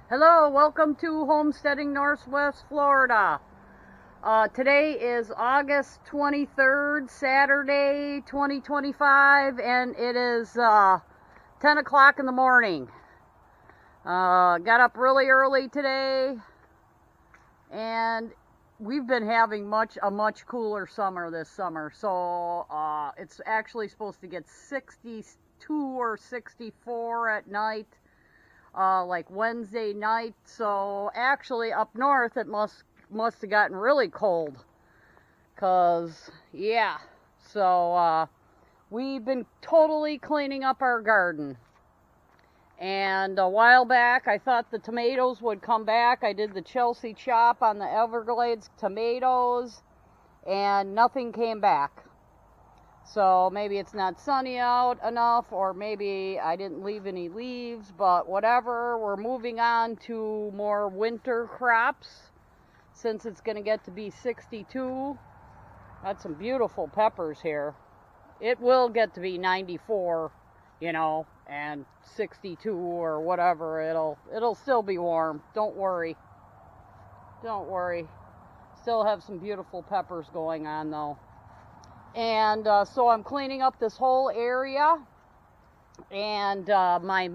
Hello, welcome to Homesteading Northwest Florida. Today is August 23rd, Saturday, 2025, and it is 10 o'clock in the morning. Got up really early today, and we've been having a much cooler summer this summer. So it's actually supposed to get 62 or 64 at night. Like Wednesday night, so actually up north it must have gotten really cold, cause yeah, so we've been totally cleaning up our garden, and a while back I thought the tomatoes would come back. I did the Chelsea chop on the Everglades tomatoes, and nothing came back. So maybe it's not sunny out enough, or maybe I didn't leave any leaves, but whatever. We're moving on to more winter crops since it's going to get to be 62. Got some beautiful peppers here. It will get to be 94, and 62 or whatever. It'll still be warm. Don't worry. Don't worry. Still have some beautiful peppers going on though. And so I'm cleaning up this whole area, and my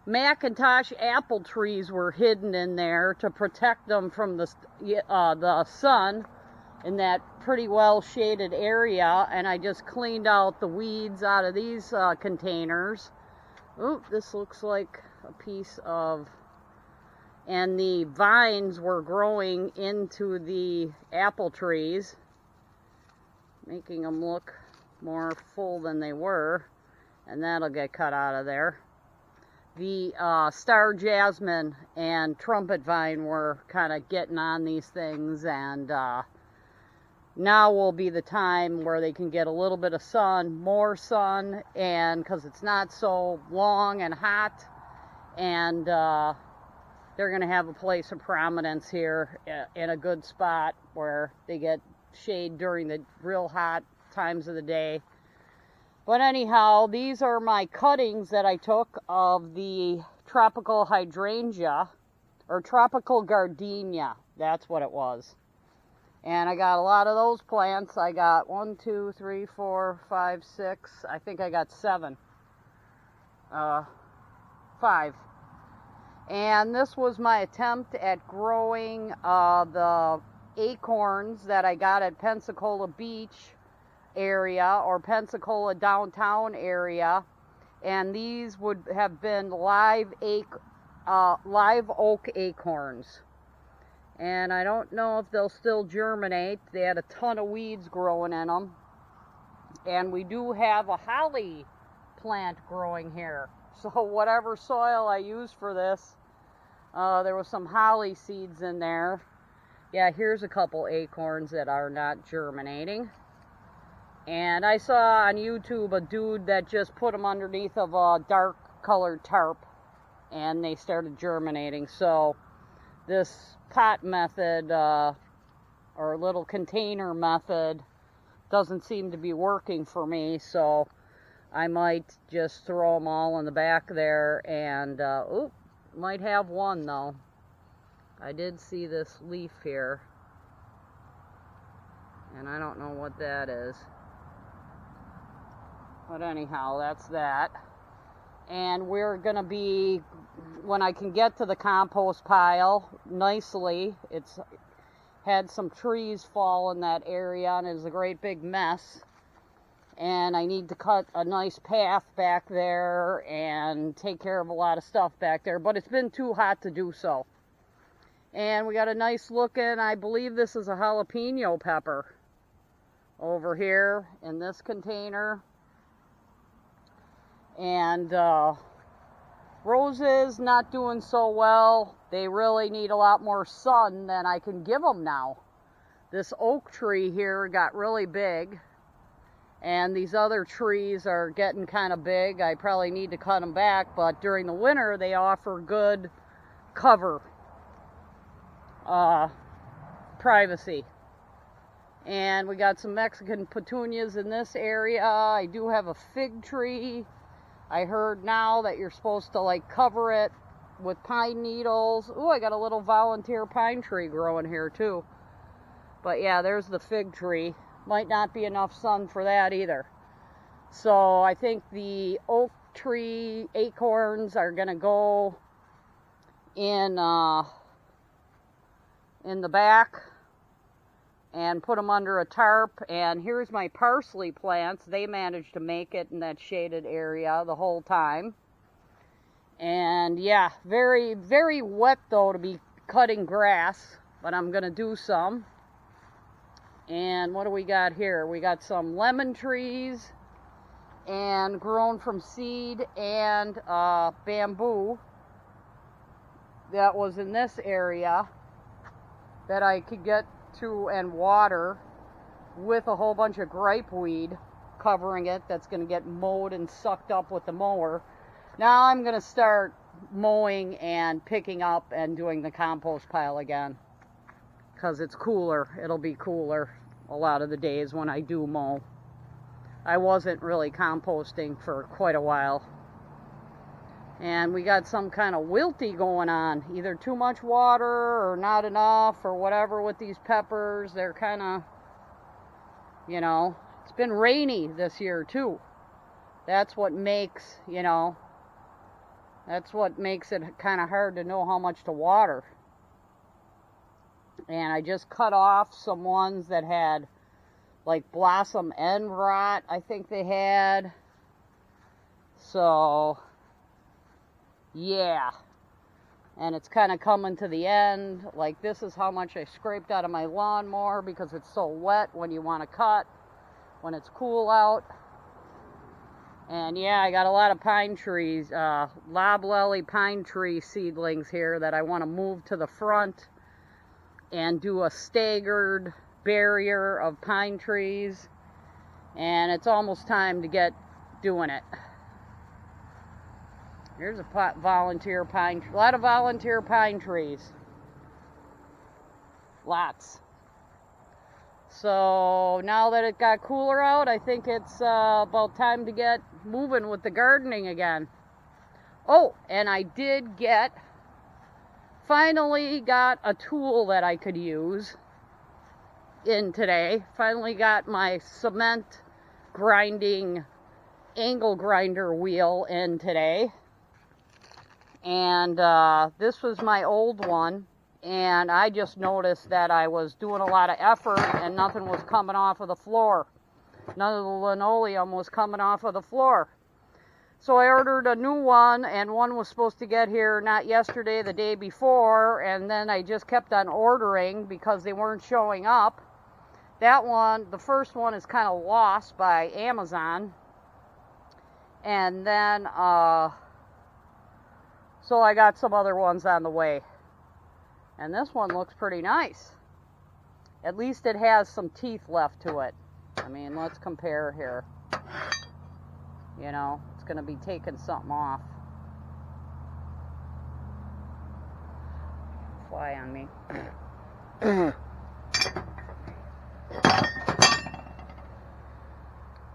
Macintosh apple trees were hidden in there to protect them from the sun in that pretty well shaded area, and I just cleaned out the weeds out of these containers. Ooh, this looks like a piece of, and the vines were growing into the apple trees, making them look more full than they were, and that'll get cut out of there. The star jasmine and trumpet vine were kind of getting on these things, and now will be the time where they can get a little bit of sun, more sun, and because it's not so long and hot, and they're going to have a place of prominence here in a good spot where they get shade during the real hot times of the day. But anyhow, these are my cuttings that I took of the tropical hydrangea, or tropical gardenia. That's what it was. And I got a lot of those plants. I got 1, 2, 3, 4, 5, 6. I think I got 7. 5. And this was my attempt at growing the acorns that I got at Pensacola Beach area, or Pensacola downtown area, and these would have been live oak acorns. And I don't know if they'll still germinate. They had a ton of weeds growing in them, and we do have a holly plant growing here. So whatever soil I used for this, there was some holly seeds in there. Yeah, here's a couple acorns that are not germinating. And I saw on YouTube a dude that just put them underneath of a dark colored tarp, and they started germinating. So this pot method, or little container method, doesn't seem to be working for me. So I might just throw them all in the back there, and might have one though. I did see this leaf here, and I don't know what that is. But anyhow, that's that. And we're going to be, when I can get to the compost pile nicely, it's had some trees fall in that area, and it's a great big mess. And I need to cut a nice path back there and take care of a lot of stuff back there. But it's been too hot to do so. And we got a nice looking, I believe this is a jalapeno pepper over here in this container. And roses not doing so well. They really need a lot more sun than I can give them now. This oak tree here got really big, and these other trees are getting kind of big. I probably need to cut them back, but during the winter they offer good cover. Privacy. And we got some Mexican petunias in this area. I do have a fig tree. I heard now that you're supposed to cover it with pine needles. Ooh, I got a little volunteer pine tree growing here too. But yeah, there's the fig tree. Might not be enough sun for that either. So I think the oak tree acorns are gonna go in the back and put them under a tarp. And here's my parsley plants. They managed to make it in that shaded area the whole time. And yeah, very, very wet though to be cutting grass, but I'm gonna do some. And what do we got here? We got some lemon trees and grown from seed and bamboo that was in this area that I could get to and water with a whole bunch of gripeweed covering it that's going to get mowed and sucked up with the mower. Now I'm going to start mowing and picking up and doing the compost pile again because it's cooler. It'll be cooler a lot of the days when I do mow. I wasn't really composting for quite a while. And we got some kind of wilty going on. Either too much water or not enough or whatever with these peppers. They're kind of, you know, it's been rainy this year too. That's what makes, you know, that's what makes it kind of hard to know how much to water. And I just cut off some ones that had like blossom end rot, I think they had. So yeah, and it's kind of coming to the end. Like, this is how much I scraped out of my lawnmower because it's so wet when you want to cut when it's cool out. And yeah, I got a lot of pine trees, loblolly pine tree seedlings here that I want to move to the front and do a staggered barrier of pine trees. And it's almost time to get doing it. Here's a volunteer pine tree. A lot of volunteer pine trees. Lots. So now that it got cooler out, I think it's about time to get moving with the gardening again. Oh, and I did finally got a tool that I could use in today. Finally got my cement grinding angle grinder wheel in today. And this was my old one, and I just noticed that I was doing a lot of effort and nothing was coming off of the floor. None of the linoleum was coming off of the floor. So I ordered a new one, and one was supposed to get here not yesterday, the day before, and then I just kept on ordering because they weren't showing up. That one, the first one, is kind of lost by Amazon. And then so I got some other ones on the way. And this one looks pretty nice. At least it has some teeth left to it. I mean, let's compare here. You know, it's going to be taking something off. Fly on me.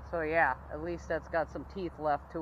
So yeah, at least that's got some teeth left to it.